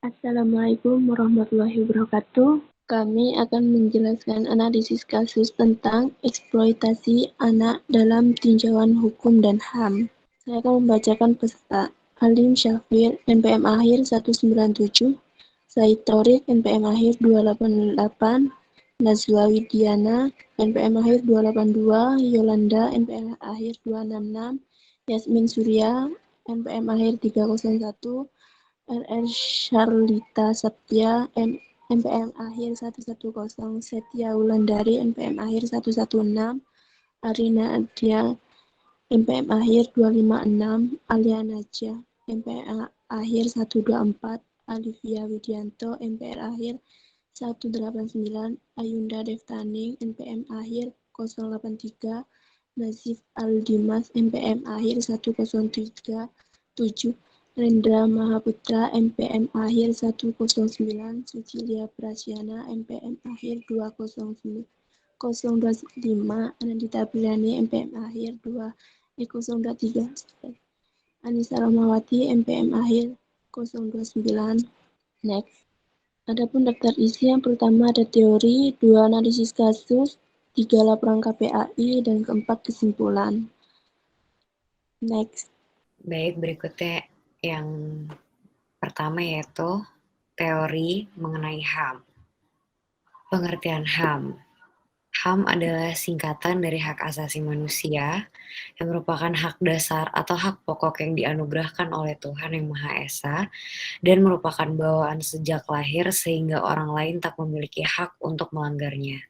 Assalamualaikum warahmatullahi wabarakatuh. Kami akan menjelaskan analisis kasus tentang eksploitasi anak dalam tinjauan hukum dan HAM. Saya akan membacakan peserta. Halim Syafir, NPM akhir 197, Said Thorik, NPM akhir 288, Nazwa Widiana, NPM akhir 282, Yolanda, NPM akhir 266, Yasmin Surya, NPM akhir 301, RR Charlita Satya, NPM akhir 110, Setia Wulandari, NPM akhir 116, Arina Adia, NPM akhir 256, Alia Najah, NPM akhir 124, Alivia Widianto, NPR akhir 189, Ayunda Devtaning, NPM akhir 083, Nazif Aldimas, NPM akhir 107, Rendra Mahaputra, NPM akhir 109, Sucilia Prasyana, NPM akhir 025, Anandita Piliani, NPM akhir 023, Anissa Rahmawati, NPM akhir 029. Next. Adapun daftar isi yang pertama ada teori, 2 analisis kasus, 3 laporan KPAI, dan keempat kesimpulan. Next. Baik, berikutnya yang pertama yaitu teori mengenai HAM. Pengertian HAM. HAM adalah singkatan dari hak asasi manusia yang merupakan hak dasar atau hak pokok yang dianugerahkan oleh Tuhan Yang Maha Esa dan merupakan bawaan sejak lahir sehingga orang lain tak memiliki hak untuk melanggarnya.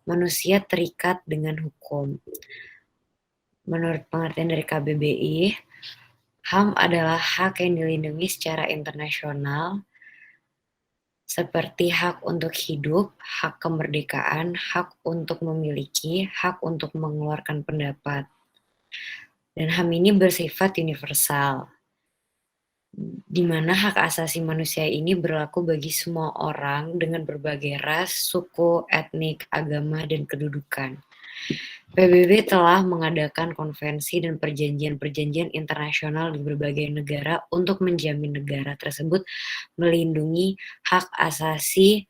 Manusia terikat dengan hukum. Menurut pengertian dari KBBI, HAM adalah hak yang dilindungi secara internasional seperti hak untuk hidup, hak kemerdekaan, hak untuk memiliki, hak untuk mengeluarkan pendapat. Dan HAM ini bersifat universal, di mana hak asasi manusia ini berlaku bagi semua orang dengan berbagai ras, suku, etnik, agama, dan kedudukan. PBB telah mengadakan konvensi dan perjanjian-perjanjian internasional di berbagai negara untuk menjamin negara tersebut melindungi hak asasi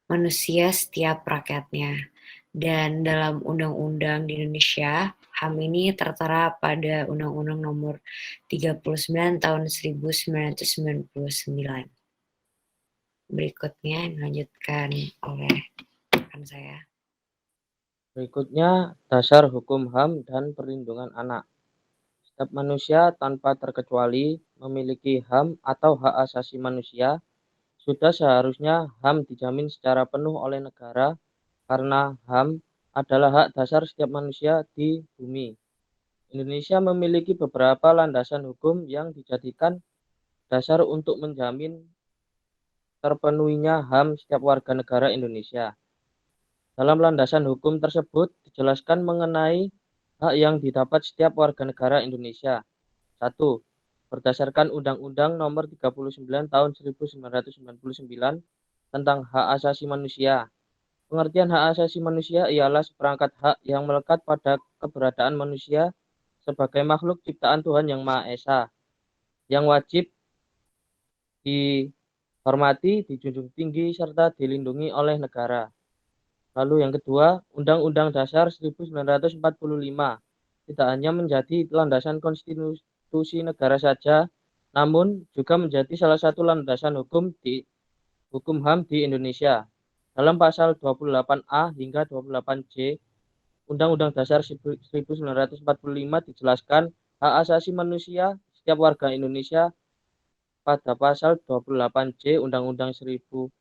manusia setiap rakyatnya. Dan dalam undang-undang di Indonesia, HAM ini tertera pada Undang-Undang Nomor 39 Tahun 1999. Berikutnya dilanjutkan oleh rekan saya. Berikutnya, dasar hukum HAM dan perlindungan anak. Setiap manusia tanpa terkecuali memiliki HAM atau hak asasi manusia. Sudah seharusnya HAM dijamin secara penuh oleh negara karena HAM adalah hak dasar setiap manusia di bumi. Indonesia memiliki beberapa landasan hukum yang dijadikan dasar untuk menjamin terpenuhinya HAM setiap warga negara Indonesia. Dalam landasan hukum tersebut dijelaskan mengenai hak yang didapat setiap warga negara Indonesia. 1. Berdasarkan Undang-Undang Nomor 39 Tahun 1999 tentang hak asasi manusia. Pengertian hak asasi manusia ialah seperangkat hak yang melekat pada keberadaan manusia sebagai makhluk ciptaan Tuhan Yang Maha Esa, yang wajib dihormati, dijunjung tinggi, serta dilindungi oleh negara. Lalu yang kedua, Undang-Undang Dasar 1945 tidak hanya menjadi landasan konstitusi negara saja, namun juga menjadi salah satu landasan hukum HAM di Indonesia. Dalam pasal 28A hingga 28C Undang-Undang Dasar 1945 dijelaskan hak asasi manusia setiap warga Indonesia pada pasal 28C Undang-Undang 1945.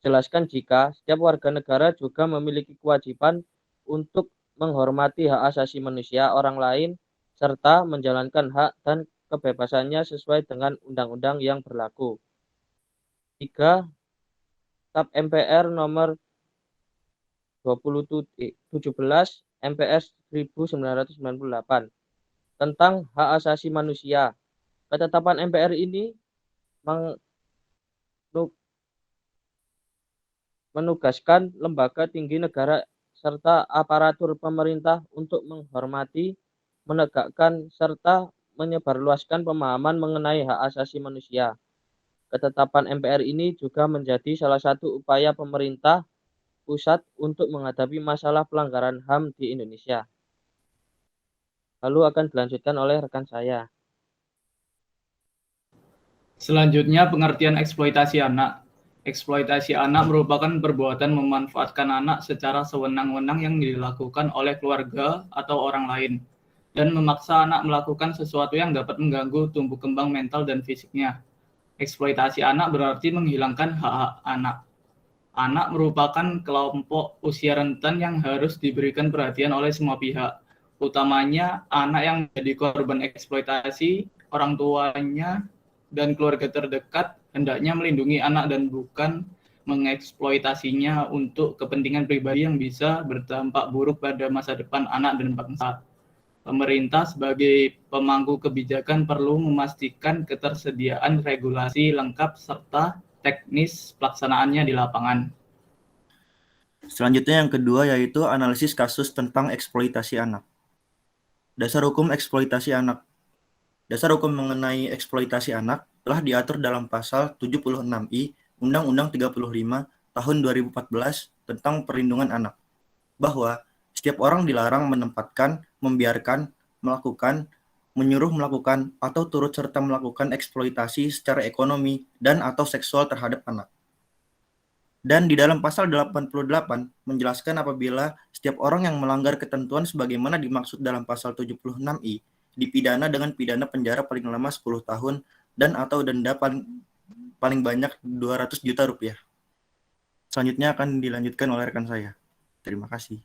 Jelaskan jika setiap warga negara juga memiliki kewajiban untuk menghormati hak asasi manusia orang lain serta menjalankan hak dan kebebasannya sesuai dengan undang-undang yang berlaku. 3. Tap MPR nomor 17 MPS 1998 tentang hak asasi manusia. Ketetapan MPR ini menugaskan lembaga tinggi negara serta aparatur pemerintah untuk menghormati, menegakkan, serta menyebarluaskan pemahaman mengenai hak asasi manusia. Ketetapan MPR ini juga menjadi salah satu upaya pemerintah pusat untuk menghadapi masalah pelanggaran HAM di Indonesia. Lalu akan dilanjutkan oleh rekan saya. Selanjutnya, pengertian eksploitasi anak. Eksploitasi anak merupakan perbuatan memanfaatkan anak secara sewenang-wenang yang dilakukan oleh keluarga atau orang lain, dan memaksa anak melakukan sesuatu yang dapat mengganggu tumbuh kembang mental dan fisiknya. Eksploitasi anak berarti menghilangkan hak-hak anak. Anak merupakan kelompok usia rentan yang harus diberikan perhatian oleh semua pihak, utamanya anak yang menjadi korban eksploitasi, orang tuanya, dan keluarga terdekat hendaknya melindungi anak dan bukan mengeksploitasinya untuk kepentingan pribadi yang bisa berdampak buruk pada masa depan anak dan bangsa. Pemerintah sebagai pemangku kebijakan perlu memastikan ketersediaan regulasi lengkap serta teknis pelaksanaannya di lapangan. Selanjutnya yang kedua yaitu analisis kasus tentang eksploitasi anak. Dasar hukum eksploitasi anak. Dasar hukum mengenai eksploitasi anak telah diatur dalam pasal 76I Undang-Undang 35 tahun 2014 tentang perlindungan anak, bahwa setiap orang dilarang menempatkan, membiarkan, melakukan, menyuruh melakukan, atau turut serta melakukan eksploitasi secara ekonomi dan atau seksual terhadap anak. Dan di dalam pasal 88 menjelaskan apabila setiap orang yang melanggar ketentuan sebagaimana dimaksud dalam pasal 76I dipidana dengan pidana penjara paling lama 10 tahun dan atau denda paling banyak 200 juta rupiah. Selanjutnya akan dilanjutkan oleh rekan saya. Terima kasih.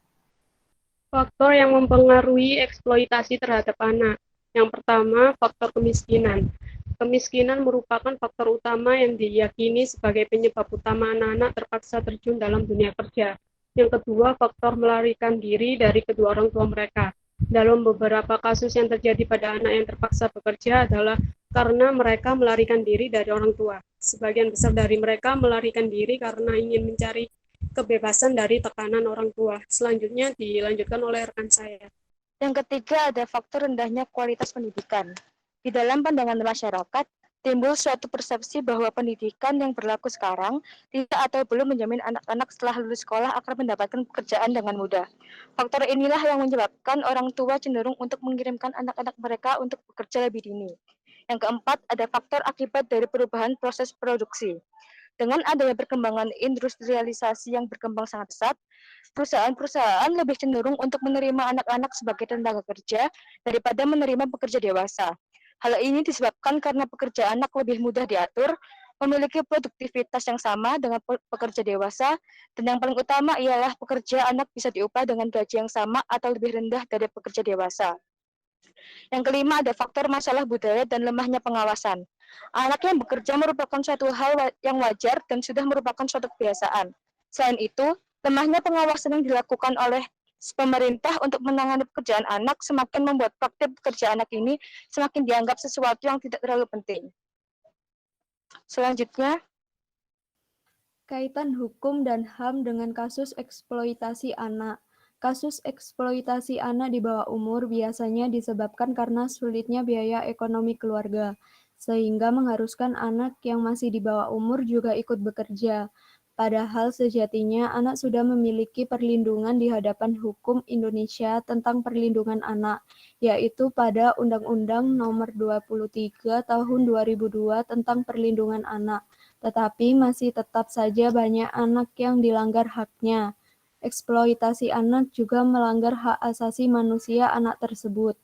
Faktor yang mempengaruhi eksploitasi terhadap anak. Yang pertama, faktor kemiskinan. Kemiskinan merupakan faktor utama yang diyakini sebagai penyebab utama anak-anak terpaksa terjun dalam dunia kerja. Yang kedua, faktor melarikan diri dari kedua orang tua mereka. Dalam beberapa kasus yang terjadi pada anak yang terpaksa bekerja adalah karena mereka melarikan diri dari orang tua. Sebagian besar dari mereka melarikan diri karena ingin mencari kebebasan dari tekanan orang tua. Selanjutnya dilanjutkan oleh rekan saya. Yang ketiga ada faktor rendahnya kualitas pendidikan. Di dalam pandangan masyarakat, timbul suatu persepsi bahwa pendidikan yang berlaku sekarang tidak atau belum menjamin anak-anak setelah lulus sekolah akan mendapatkan pekerjaan dengan mudah. Faktor inilah yang menyebabkan orang tua cenderung untuk mengirimkan anak-anak mereka untuk bekerja lebih dini. Yang keempat, ada faktor akibat dari perubahan proses produksi. Dengan adanya perkembangan industrialisasi yang berkembang sangat pesat, perusahaan-perusahaan lebih cenderung untuk menerima anak-anak sebagai tenaga kerja daripada menerima pekerja dewasa. Hal ini disebabkan karena pekerja anak lebih mudah diatur, memiliki produktivitas yang sama dengan pekerja dewasa, dan yang paling utama ialah pekerja anak bisa diupah dengan gaji yang sama atau lebih rendah dari pekerja dewasa. Yang kelima ada faktor masalah budaya dan lemahnya pengawasan. Anak yang bekerja merupakan suatu hal yang wajar dan sudah merupakan suatu kebiasaan. Selain itu, lemahnya pengawasan yang dilakukan oleh pemerintah untuk menangani pekerjaan anak semakin membuat praktik pekerjaan anak ini semakin dianggap sesuatu yang tidak terlalu penting. Selanjutnya, kaitan hukum dan HAM dengan kasus eksploitasi anak. Kasus eksploitasi anak di bawah umur biasanya disebabkan karena sulitnya biaya ekonomi keluarga, sehingga mengharuskan anak yang masih di bawah umur juga ikut bekerja. Padahal sejatinya anak sudah memiliki perlindungan di hadapan hukum Indonesia tentang perlindungan anak, yaitu pada Undang-Undang Nomor 23 Tahun 2002 tentang perlindungan anak. Tetapi masih tetap saja banyak anak yang dilanggar haknya. Eksploitasi anak juga melanggar hak asasi manusia anak tersebut.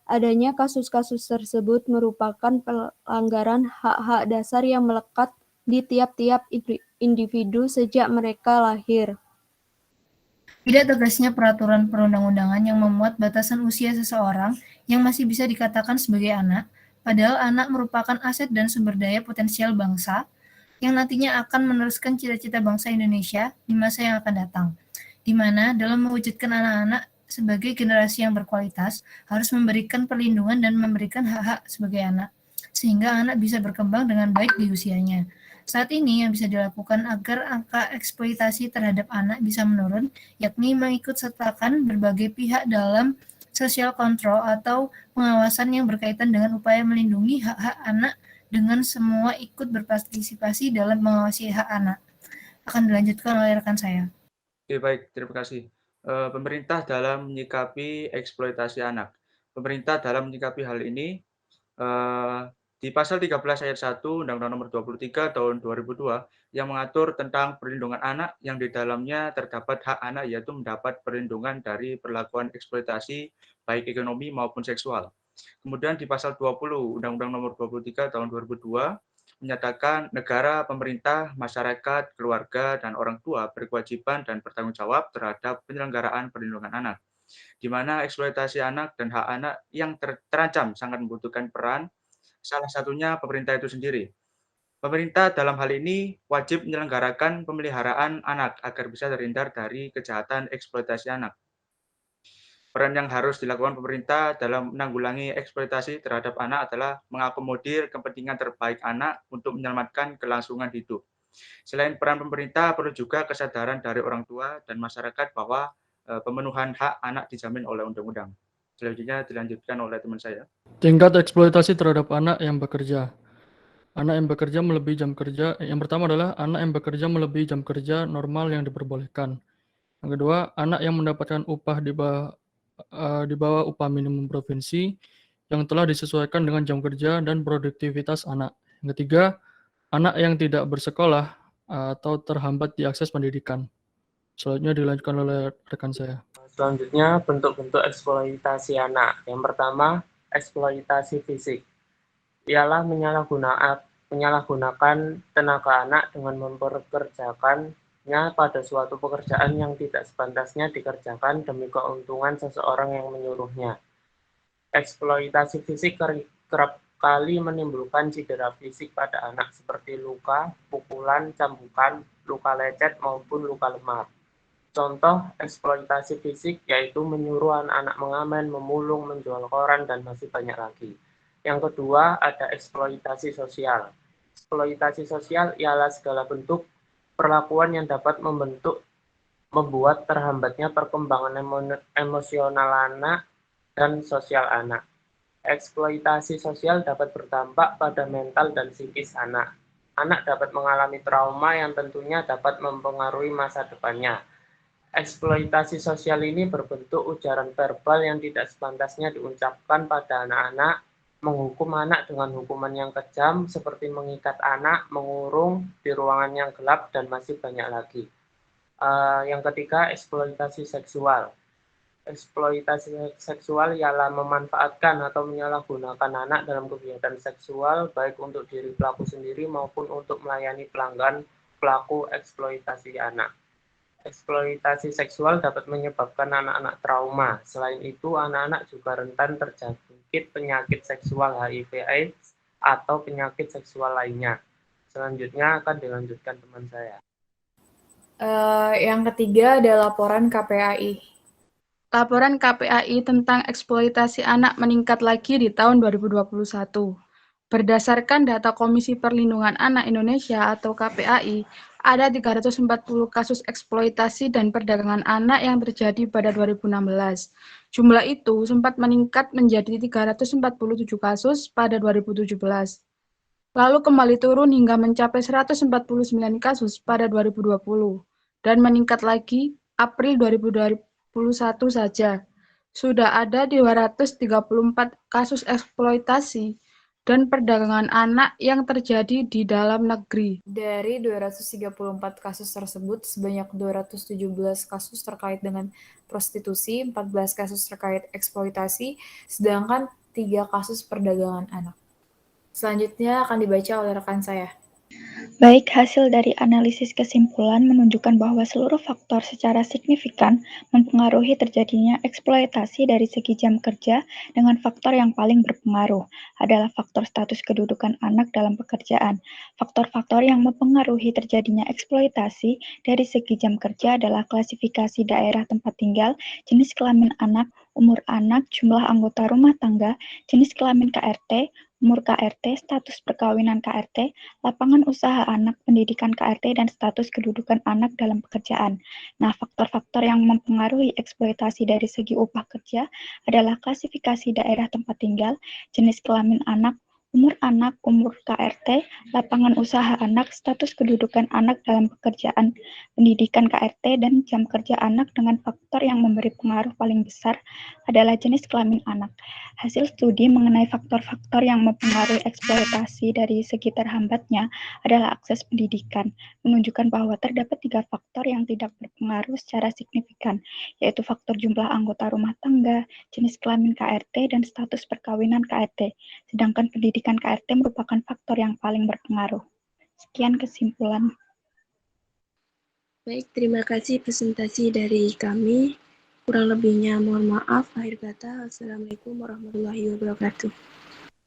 Adanya kasus-kasus tersebut merupakan pelanggaran hak-hak dasar yang melekat di tiap-tiap individu sejak mereka lahir. Tidak tegasnya peraturan perundang-undangan yang memuat batasan usia seseorang yang masih bisa dikatakan sebagai anak, padahal anak merupakan aset dan sumber daya potensial bangsa yang nantinya akan meneruskan cita-cita bangsa Indonesia di masa yang akan datang, di mana dalam mewujudkan anak-anak sebagai generasi yang berkualitas harus memberikan perlindungan dan memberikan hak-hak sebagai anak, sehingga anak bisa berkembang dengan baik di usianya. Saat ini yang bisa dilakukan agar angka eksploitasi terhadap anak bisa menurun, yakni mengikut sertakan berbagai pihak dalam social control atau pengawasan yang berkaitan dengan upaya melindungi hak-hak anak dengan semua ikut berpartisipasi dalam mengawasi hak anak. Akan dilanjutkan oleh rekan saya. Oke, baik, terima kasih. Pemerintah dalam menyikapi eksploitasi anak. Pemerintah dalam menyikapi hal ini di pasal 13 ayat 1 Undang-Undang Nomor 23 Tahun 2002 yang mengatur tentang perlindungan anak yang di dalamnya terdapat hak anak yaitu mendapat perlindungan dari perlakuan eksploitasi baik ekonomi maupun seksual. Kemudian di pasal 20 Undang-Undang Nomor 23 Tahun 2002 menyatakan negara, pemerintah, masyarakat, keluarga, dan orang tua berkewajiban dan bertanggung jawab terhadap penyelenggaraan perlindungan anak, di mana eksploitasi anak dan hak anak yang terancam sangat membutuhkan peran, salah satunya pemerintah itu sendiri. Pemerintah dalam hal ini wajib menyelenggarakan pemeliharaan anak agar bisa terhindar dari kejahatan eksploitasi anak. Peran yang harus dilakukan pemerintah dalam menanggulangi eksploitasi terhadap anak adalah mengakomodir kepentingan terbaik anak untuk menyelamatkan kelangsungan hidup. Selain peran pemerintah, perlu juga kesadaran dari orang tua dan masyarakat bahwa pemenuhan hak anak dijamin oleh undang-undang. Selanjutnya dilanjutkan oleh teman saya. Tingkat eksploitasi terhadap anak yang bekerja. Anak yang bekerja melebihi jam kerja. Yang pertama adalah anak yang bekerja melebihi jam kerja normal yang diperbolehkan. Yang kedua, anak yang mendapatkan upah di bawah upah minimum provinsi yang telah disesuaikan dengan jam kerja dan produktivitas anak. Yang ketiga, anak yang tidak bersekolah atau terhambat diakses pendidikan. Selanjutnya dilanjutkan oleh rekan saya. Selanjutnya, bentuk-bentuk eksploitasi anak. Yang pertama, eksploitasi fisik. Ialah menyalahgunakan tenaga anak dengan memperkerjakannya pada suatu pekerjaan yang tidak sepantasnya dikerjakan demi keuntungan seseorang yang menyuruhnya. Eksploitasi fisik kerap kali menimbulkan cedera fisik pada anak seperti luka, pukulan, cambukan, luka lecet maupun luka lemah. Contoh eksploitasi fisik yaitu menyuruh anak-anak mengamen, memulung, menjual koran, dan masih banyak lagi. Yang kedua, ada eksploitasi sosial. Eksploitasi sosial ialah segala bentuk perlakuan yang dapat membuat terhambatnya perkembangan emosional anak dan sosial anak. Eksploitasi sosial dapat berdampak pada mental dan psikis anak. Anak dapat mengalami trauma yang tentunya dapat mempengaruhi masa depannya. Eksploitasi sosial ini berbentuk ujaran verbal yang tidak sepantasnya diucapkan pada anak-anak, menghukum anak dengan hukuman yang kejam seperti mengikat anak, mengurung di ruangan yang gelap, dan masih banyak lagi. Yang ketiga, eksploitasi seksual. Eksploitasi seksual ialah memanfaatkan atau menyalahgunakan anak dalam kegiatan seksual, baik untuk diri pelaku sendiri maupun untuk melayani pelanggan pelaku eksploitasi anak. Eksploitasi seksual dapat menyebabkan anak-anak trauma. Selain itu, anak-anak juga rentan terjangkit penyakit seksual HIV/AIDS atau penyakit seksual lainnya. Selanjutnya akan dilanjutkan teman saya. Yang ketiga ada laporan KPAI. Laporan KPAI tentang eksploitasi anak meningkat lagi di tahun 2021. Berdasarkan data Komisi Perlindungan Anak Indonesia atau KPAI, ada 340 kasus eksploitasi dan perdagangan anak yang terjadi pada 2016. Jumlah itu sempat meningkat menjadi 347 kasus pada 2017. Lalu kembali turun hingga mencapai 149 kasus pada 2020 dan meningkat lagi April 2021 saja. Sudah ada 234 kasus eksploitasi dan perdagangan anak yang terjadi di dalam negeri. Dari 234 kasus tersebut, sebanyak 217 kasus terkait dengan prostitusi, 14 kasus terkait eksploitasi, sedangkan 3 kasus perdagangan anak. Selanjutnya akan dibaca oleh rekan saya. Baik, hasil dari analisis kesimpulan menunjukkan bahwa seluruh faktor secara signifikan mempengaruhi terjadinya eksploitasi dari segi jam kerja, dengan faktor yang paling berpengaruh adalah faktor status kedudukan anak dalam pekerjaan. Faktor-faktor yang mempengaruhi terjadinya eksploitasi dari segi jam kerja adalah klasifikasi daerah tempat tinggal, jenis kelamin anak, umur anak, jumlah anggota rumah tangga, jenis kelamin KRT, umur KRT, status perkawinan KRT, lapangan usaha anak, pendidikan KRT, dan status kedudukan anak dalam pekerjaan. Nah, faktor-faktor yang mempengaruhi eksploitasi dari segi upah kerja adalah klasifikasi daerah tempat tinggal, jenis kelamin anak, umur KRT, lapangan usaha anak, status kedudukan anak dalam pekerjaan, pendidikan KRT, dan jam kerja anak. Dengan faktor yang memberi pengaruh paling besar adalah jenis kelamin anak. Hasil studi mengenai faktor-faktor yang mempengaruhi eksploitasi dari segi terhambatnya adalah akses pendidikan, menunjukkan bahwa terdapat 3 faktor yang tidak berpengaruh secara signifikan, yaitu faktor jumlah anggota rumah tangga, jenis kelamin KRT, dan status perkawinan KRT. Sedangkan pendidikan KRT merupakan faktor yang paling berpengaruh. Sekian kesimpulan. Baik, terima kasih presentasi dari kami. Kurang lebihnya mohon maaf. Akhir kata, Assalamualaikum warahmatullahi wabarakatuh.